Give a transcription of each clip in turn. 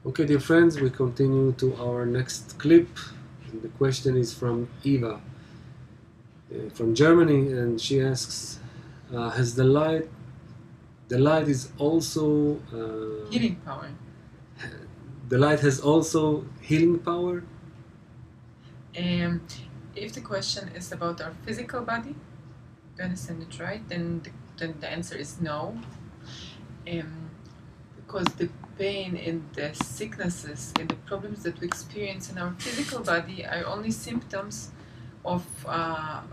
Okay, dear friends, we continue to our next clip. And the question is from Eva from Germany, and she asks, "Has the light is also Healing power. the light has also healing power?" Um, if the question is about our physical body, do you understand it right? Then the answer is no. Because the pain and the sicknesses and the problems that we experience in our physical body are only symptoms of a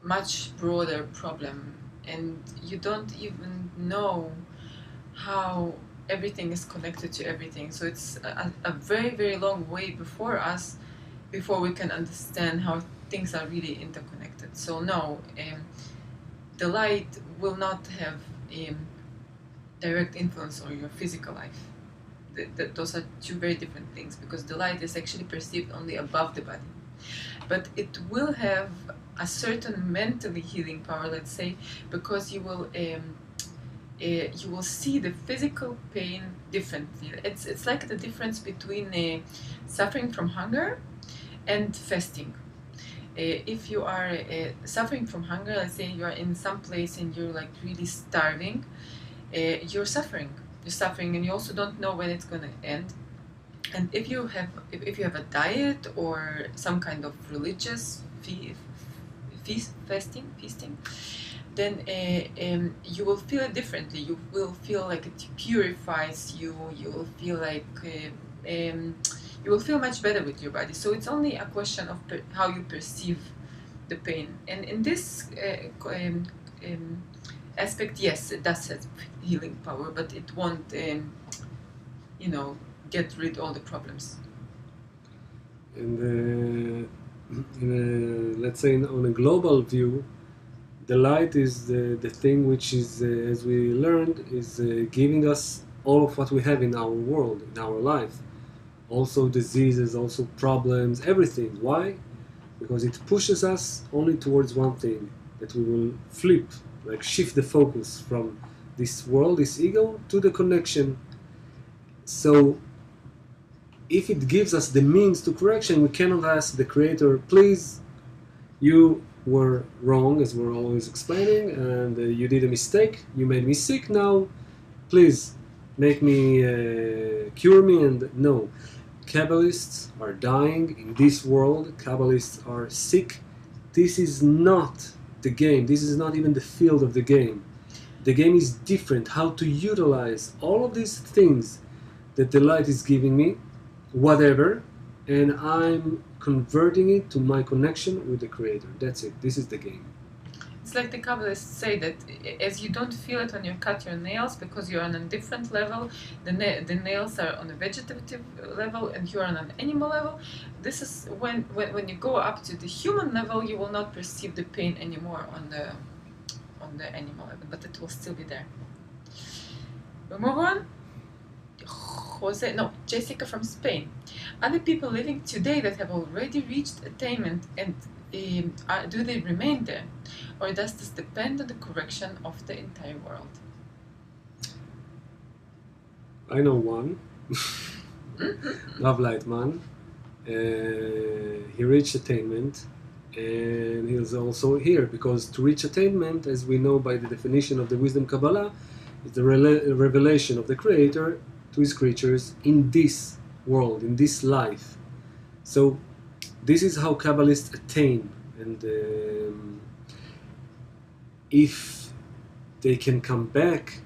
much broader problem, and you don't even know how everything is connected to everything. So it's a very, very long way before us before we can understand how things are really interconnected. So no, the light will not have direct influence on your physical life. Those are two very different things, because the light is actually perceived only above the body. But it will have a certain mentally healing power, let's say, because you will see the physical pain differently. It's like the difference between suffering from hunger and fasting. If you are suffering from hunger, let's say you are in some place and you're like really starving, you're suffering. You're suffering, and you also don't know when it's going to end. And if you have a diet or some kind of religious feasting, then you will feel it differently. You will feel like it purifies you. You will feel like you will feel much better with your body. So it's only a question of how you perceive the pain. And in this aspect, yes, it does have healing power, but it won't, get rid of all the problems. And let's say on a global view, the light is the thing which is, as we learned, is giving us all of what we have in our world, in our life. Also diseases, also problems, everything. Why? Because it pushes us only towards one thing, that we will flip, like shift the focus from this world, this ego, to the connection. So if it gives us the means to correction, we cannot ask the creator, please, you were wrong, as we're always explaining, and you did a mistake, you made me sick, now please make me, cure me. And no, Kabbalists are dying in this world, Kabbalists are sick. This is not the game, this is not even the field of the game. The game is different, how to utilize all of these things that the light is giving me, whatever, and I'm converting it to my connection with the creator. That's it. This is the game. It's like the Kabbalists say that as you don't feel it when you cut your nails because you're on a different level, the nails are on a vegetative level and you're on an animal level. This is when you go up to the human level, you will not perceive the pain anymore on the animal level, but it will still be there. We move on. Jessica from Spain. Other people living today that have already reached attainment, and do they remain there? Or does this depend on the correction of the entire world? I know one, Love Lightman. He reached attainment, and he's also here because to reach attainment, as we know by the definition of the wisdom Kabbalah, is the revelation of the Creator to his creatures in this world, in this life. So this is how Kabbalists attain, and if they can come back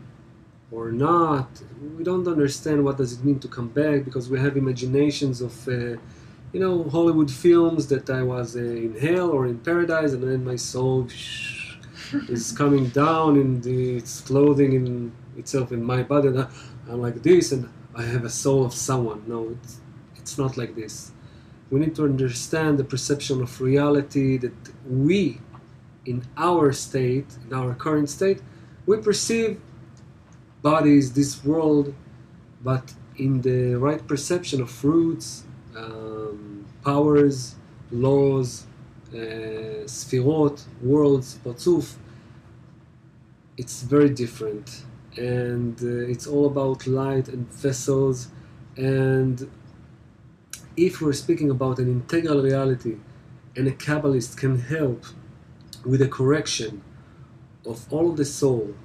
or not, we don't understand what does it mean to come back, because we have imaginations of Hollywood films that I was in hell or in paradise, and then my soul is coming down and it's clothing in itself in my body, and I'm like this, and I have a soul of someone. No, it's not like this. We need to understand the perception of reality that we, in our state, in our current state, we perceive bodies, this world, but in the right perception of fruits, powers, laws, sfirot, worlds, patzuf, it's very different. and it's all about light and vessels. And if we're speaking about an integral reality, and a Kabbalist can help with a correction of all of the soul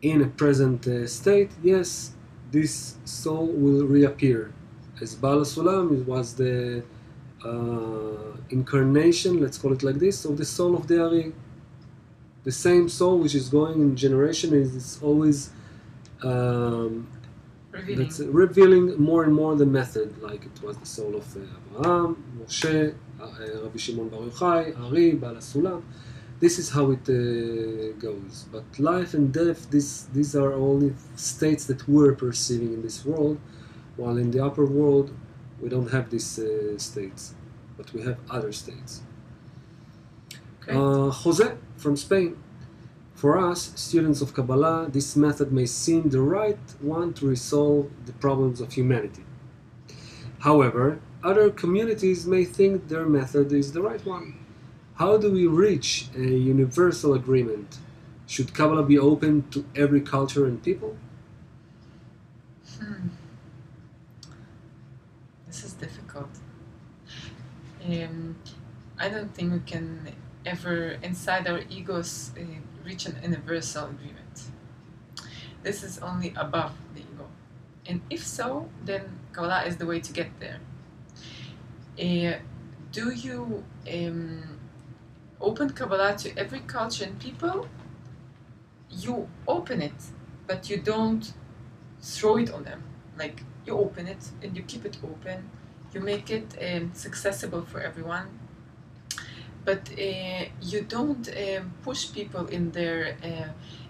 in a present state, yes, this soul will reappear. As Baal Sulam, it was the incarnation, let's call it like this, of the soul of the Ari. The same soul which is going in generation is always revealing more and more the method, like it was the soul of Abraham, Moshe, Rabbi Shimon Bar Yochai, Ari, Baal Sulam. This is how it goes. But life and death, these are only states that we're perceiving in this world, while in the upper world we don't have these states, but we have other states. Jose from Spain. For us, students of Kabbalah, this method may seem the right one to resolve the problems of humanity. However, other communities may think their method is the right one. How do we reach a universal agreement? Should Kabbalah be open to every culture and people? This is difficult. I don't think we can ever, inside our egos, reach an universal agreement. This is only above the ego. And if so, then Kabbalah is the way to get there. Do you open Kabbalah to every culture and people? You open it, but you don't throw it on them. Like, you open it and you keep it open. You make it accessible for everyone. But you don't push people in their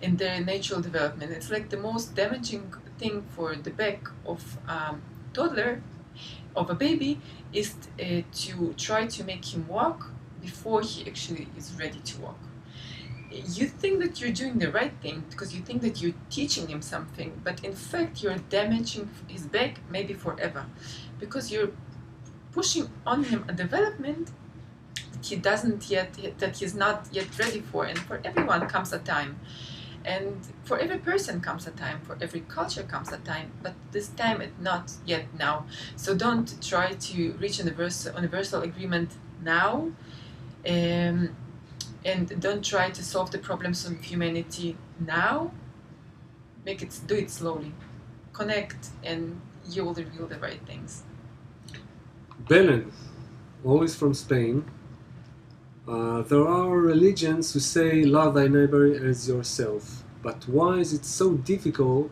natural development. It's like the most damaging thing for the back of a toddler, of a baby, is to try to make him walk before he actually is ready to walk. You think that you're doing the right thing because you think that you're teaching him something, but in fact you're damaging his back maybe forever, because you're pushing on him a development that he's not yet ready for. And for everyone comes a time, and for every person comes a time, for every culture comes a time, but this time it's not yet now. So don't try to reach a universal agreement now, and don't try to solve the problems of humanity now. Do it slowly, connect, and you will reveal the right things. Belen, always from Spain. There are religions who say love thy neighbor as yourself, but why is it so difficult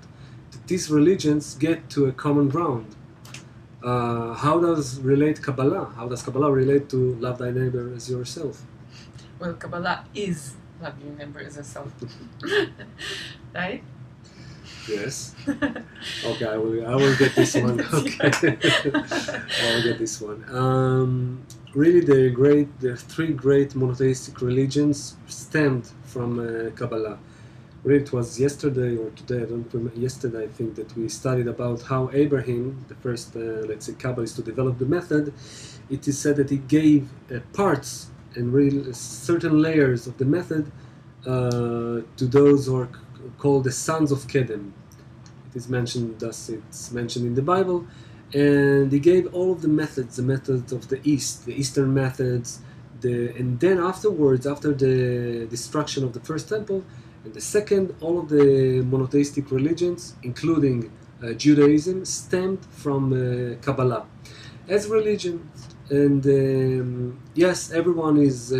that these religions get to a common ground? How does Kabbalah relate to love thy neighbor as yourself? Well, Kabbalah is love your neighbor as yourself, right? Yes. Okay, I will get this one. Okay, I will get this one. Really, the three great monotheistic religions stemmed from Kabbalah. Really, it was yesterday or today, I don't remember, yesterday I think, that we studied about how Abraham, the first, let's say, Kabbalist to develop the method, it is said that he gave parts and really certain layers of the method to those who are called the sons of Kedem. It is mentioned, thus it's mentioned in the Bible. And he gave all of the methods of the East, the Eastern methods, and then afterwards, after the destruction of the first temple, and the second, all of the monotheistic religions, including Judaism, stemmed from Kabbalah as religion. And yes, everyone is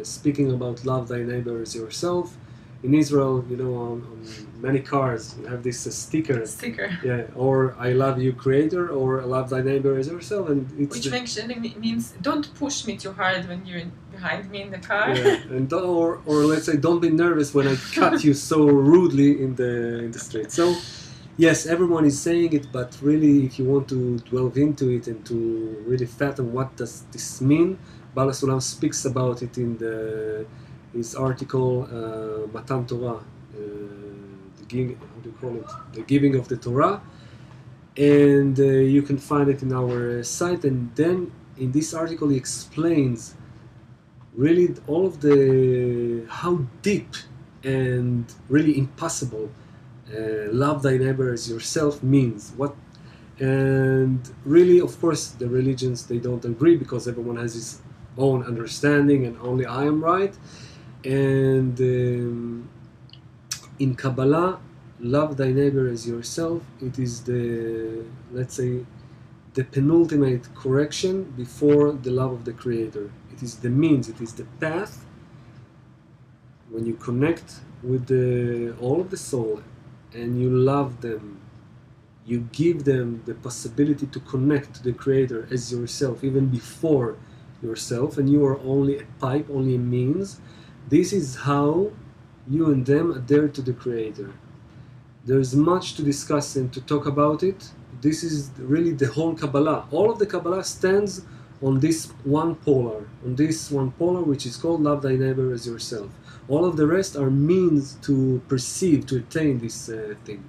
speaking about love thy neighbor as yourself. In Israel, on many cars, you have this sticker. Yeah, or I love you, Creator, or I love thy neighbor as yourself, and which means don't push me too hard when you're behind me in the car. Yeah, and or let's say don't be nervous when I cut you so rudely in the street. So yes, everyone is saying it, but really, if you want to delve into it and to really fathom what does this mean, Baal Sulam speaks about it in his article Matan Torah, the giving of the Torah, and you can find it in our site. And then in this article he explains really all of how deep and really impossible love thy neighbor as yourself means. What? And really, of course, the religions, they don't agree because everyone has his own understanding and only I am right. And in Kabbalah, love thy neighbor as yourself, it is the, let's say, the penultimate correction before the love of the Creator. It is the means, it is the path. When you connect with all of the soul and you love them, you give them the possibility to connect to the Creator as yourself, even before yourself, and you are only a pipe, only a means. This is how you and them adhere to the Creator. There's much to discuss and to talk about it. This is really the whole Kabbalah. All of the Kabbalah stands on this one polar, which is called love thy neighbor as yourself. All of the rest are means to perceive, to attain this thing.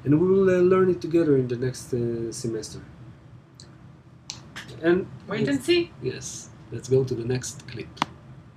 And we will learn it together in the next semester. And wait and see. Yes, let's go to the next clip.